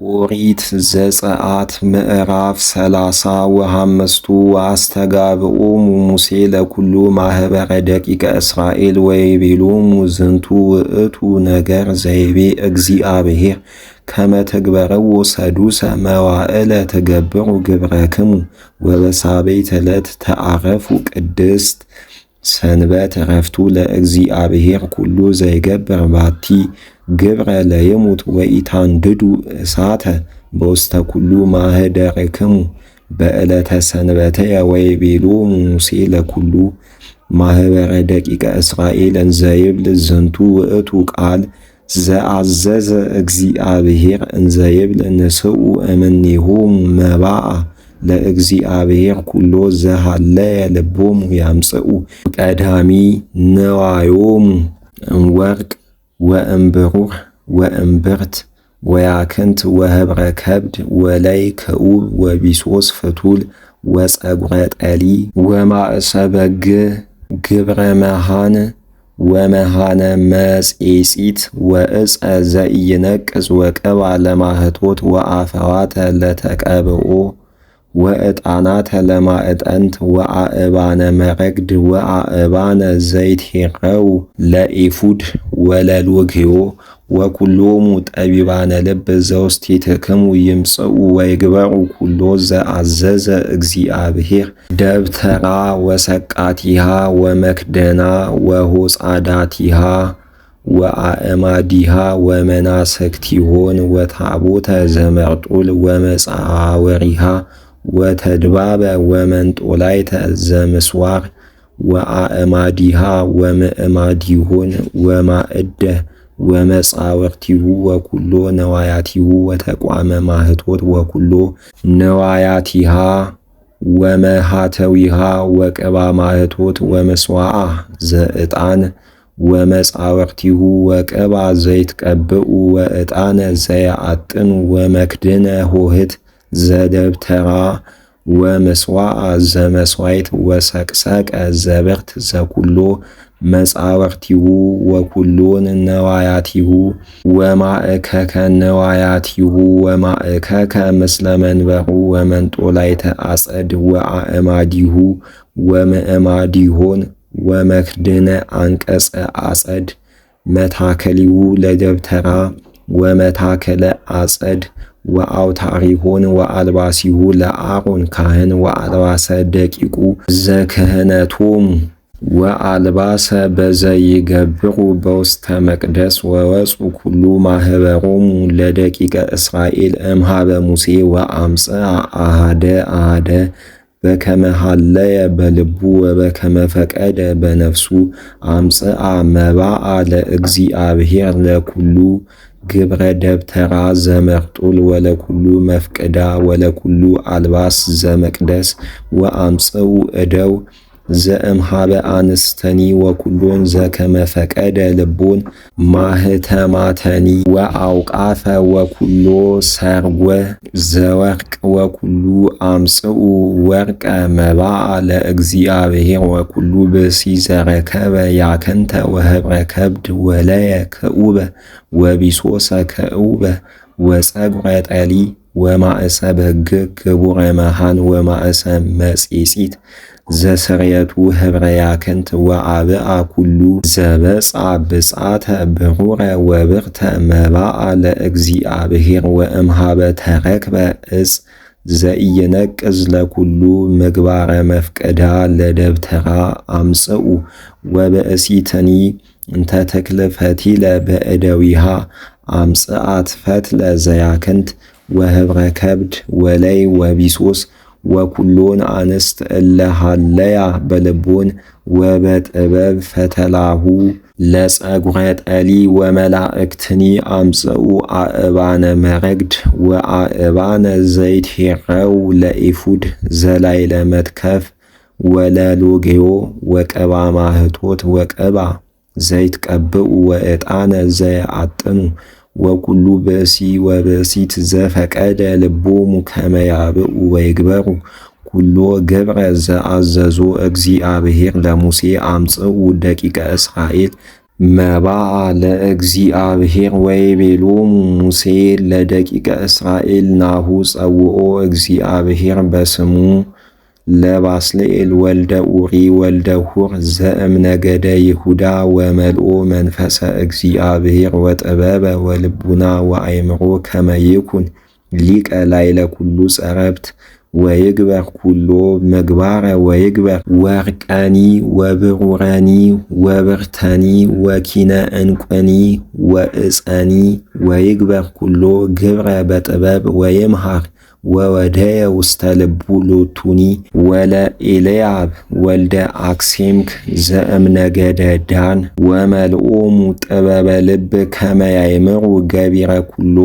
ኦሪት ዘጽአት ምዕራፍ 30 ወሐመስቱ ወአስተጋብኦሙ ሙሴ ለኩሉ ማኅበረ ደቂቀ እስራኤል ወይቤሎሙ ዝንቱ ውእቱ ነገር ዘይቤ እግዚአብሔር ከመ ትግበርዎ ሰዱሰ መዋዕለ ትገብሩ ግብረክሙ ወበሳቤት ዕለት ተዓረፉ ቅድስት ሰንበት ዕረፍቱ ለእግዚአብሔር ኩሉ ዘይገብር ባቲ ግብረ ለይሙት ወኢታንድዱ እሳተ በውስተ ኩሉ ማኅደርክሙ በዕለተ ሰንበትየ ወይቤሎሙ ሙሴ ለኩሉ ማኅበረ ደቂቀ እስራኤል እንዘይብል ዝንቱ ውእቱ ቃል ዘአዘዘ እግዚአብሔር እንዘይብል ንስኡ እምኔሆሙ መባአ ለእግዚአብሔር ኩሎ ዘሃለየ ልቦሙ ያምጽኡ ቀዳሚ ነዋዮሙ እምወርቅ ወእምብሩር ወእምብርት ወያክንት ወህብረ ከብድ ወላይ ክዑብ ወቢሶስ ፍቱል ወፀጉረ ጠሊ ወማእሰ በግ ግብረ መሃን ወመሃነ መጼጺት ወእፀ ዘኢይነቅዝ ወቅባ ለማህቶት ወአፈዋተ ለተቀብኦ ወዕጣናተ ለማዕጠንት ወአእባነ መረግድ ወአእባነ ዘይትሄረው ለኤፉድ ወለሎግዮ ወኩሎሙ ጠቢባነ ልብ ዘውስቴትክሙ ይምጽኡ ወይግበሩ ኩሎ ዘአዘዘ እግዚአብሔር ደብተራ ወሰቃቲሃ ወመክደና ወሆጻዳቲሃ ወአእማዲሃ ወመናስክቲሆን ወታቦተ ዘመርጡል ወመጻወሪሃ ወተድባበ ወመንጦላይተ ዘምስዋር ወአእማዲሃ ወምእማዲሆን ወማዕደ ወመጻወርቲሁ ወኩሎ ነዋያቲሁ ወተቋመ ማህቶት ወኩሎ ነዋያቲሃ ወመሃተዊሃ ወቅባ ማህቶት ወመስዋዓ ዘዕጣን ወመጻወርቲሁ ወቅባ ዘይትቀብኡ ወዕጣነ ዘያአጥኑ ወመክድነ ሆህት ዘደብተራ ወመስዋዓ ዘመስዋይት ወሰቅሰቀ ዘብርት ዘኩሎ መጻወርቲሁ ወኩሎን ነዋያቲሁ ወማእከከ ነዋያቲሁ ወማእከከ ምስለ መንበሩ ወመንጦላይተ አጸድ ወአእማዲሁ ወምእማዲሆን ወመክድነ አንቀጸ አጸድ መታከሊሁ ለደብተራ ወመታከለ አጸድ ወአውታሪሆን ወአልባሲሁ ለአሮን ካህን ወአልባሰ ደቂቁ ዘክህነቶሙ ወአልባሰ በዘይገብሩ በውስተ መቅደስ ወወፁ ኩሉ ማኅበሮሙ ለደቂቀ እስራኤል እምኀበ ሙሴ ወአምጽአ አሃደ በከመ ሀለየ በልቡ ወበከመ ፈቀደ በነፍሱ አምጽአ መባአ ለእግዚአብሔር ለኩሉ ግብረ ደብተራ ዘመርጡል ወለኩሉ መፍቅዳ ወለኩሉ አልባስ ዘመቅደስ ወአምጽኡ እደው ዘእምኀበ አንስተኒ ወኩሎን ዘከመ ፈቀደ ልቦን ማህተማተኒ ወአውቃፈ ወኩሎ ሰርጎ ዘወርቅ ወኩሉ አምጽኡ ወርቀ መባአ ለእግዚአብሔር ወኩሉ ብእሲ ዘረከበ ያከንተ ወህብረ ከብድ ወለየ ክዑበ ወቢሶሰ ክዑበ ወፀጉረ ጠሊ ወማእሰ በግ ግቡረ መሃን ወማእሰ መጼጺት ዘስርየቱ ህብረ ያክንት ወአብአ ኩሉ ዘበጻ ብጻተ ብሩረ ወብርተ መባአ ለእግዚአብሔር ወእምኀበ ተረክበ እጽ ዘኢይነቅዝ ለኩሉ ምግባረ መፍቀዳ ለደብተራ አምጽኡ ወበእሲትኒ እንተ ተክለ ፈቲለ በእደዊሃ አምጽአት ፈትለ ዘያክንት ወህብረ ከብድ ወላይ ወቢሶስ ወኩሎን አንስት እለ ሃለያ በልቦን ወበጥበብ ፈተላሁ ለፀጉረ ጠሊ ወመላእክትኒ አምጽኡ አእባነ መረግድ ወአእባነ ዘይትሄረው ለኤፉድ ዘላይለ መትከፍ ወለሎግዮ ወቅባ ማህቶት ወቅባ ዘይትቀብኡ ወዕጣነ ዘያአጥኑ ወኩሉ ብእሲ ወብእሲት ዘፈቀደ ልቦሙ ከመ ያብኡ ወይግበሩ ኩሎ ገብረ ዘአዘዞ እግዚአብሔር ለሙሴ አምጽኡ ደቂቀ እስራኤል መባአ ለእግዚአብሔር ወይቤሎሙ ሙሴ ለደቂቀ እስራኤል ናሁ ጸውኦ እግዚአብሔር በስሙ ለባስልኤል ወልደ ኡሪ ወልደ ሁር ዘእምነገደ ይሁዳ ወመልኦ መንፈሰ እግዚአብሔር ወጥበበ ወልቡና ወአይምሮ ከመ ይኩን ሊቀ ላዕለ ኩሉ ጸረብት ወይግበር ኩሎ ምግባረ ወይግበር ወርቀኒ ወብሩረኒ ወብርተኒ ወኪነ እንቁኒ ወእፀኒ ወይግበር ኩሎ ግብረ በጥበብ ወይምሃር ወወደየ ውስተ ልቡ ሎቱኒ ወለኤልያብ ወልደ አክሲምክ ዘእምነገደ ዳን ወመልኦሙ ጥበበ ልብ ከመ ያእምሩ ገቢረ ኩሎ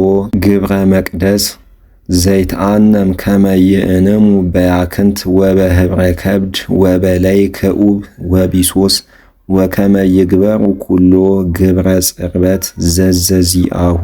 ግብረ መቅደስ ዘይትአነም ከመ ይእንሙ በያክንት ወበህብረ ከብድ ወበላይ ክዑብ ወቢሶስ ወከመ ይግበሩ ኩሎ ግብረ ጽርበት ዘዘዚአሁ